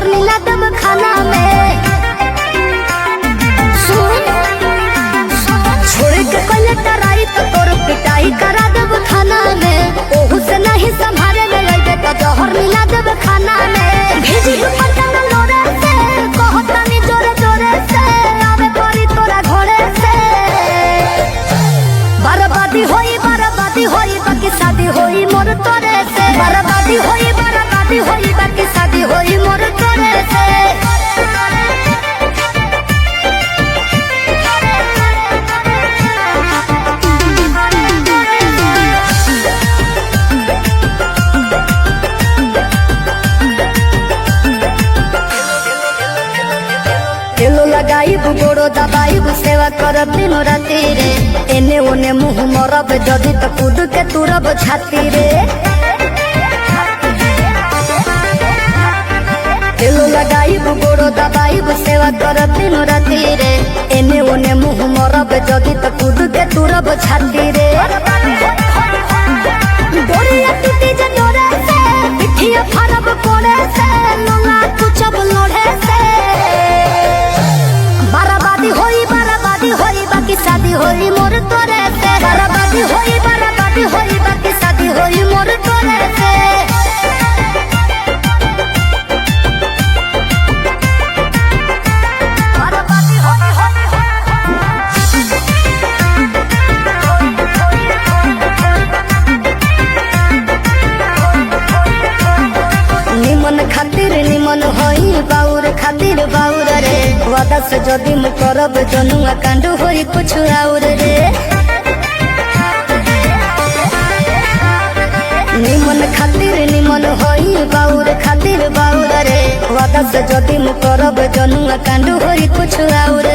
जहर मिला दब खाना में। सुन छोड़ के कोई टराई तो तोर पिटाई करा दब खाना में। ओहू से नहीं संभाले में लगे तो जहर मिला दब खाना में। भेजी दुपट्टा न लोरे से कहता नी जोरे जोरे से आवे परी तोरा घोड़े से। बर्बादी होई बाकी शादी होई मोर तोरे से। बर्बादी होई बाकी शादी होई मोर तोरे से। तेलो लगाई गोड़ो दबाई सेवा करब दिनो राती रे। एने ओने मुँह मरब जदि तो कूद के तुरब छाती रे। तेलो लगाई गोड़ो दबाई सेवा करब दिनो राती रे। एने ओने मुँह मरब जदि तो कूद के तुरब छाती रे। डोरिया टूटी जे डोरे से पिठिया फरब कोड़े से लोला कुचब लोढ़े से। बर्बादी होई बाकी शादी होई मोर तोरे से। बर्बादी होई बाकी शादी होई मोर तोरे से। बर्बादी निमन खातिर निमन होई बाउर खातिर बाउर रे। वादा से जदि मु करब जनुआ कांड होई कुछ और रे। निमन खातिर निमन होई बाउर खातिर बाउर रे। वादा से जदि मु करब जनुआ कांड होई कुछ और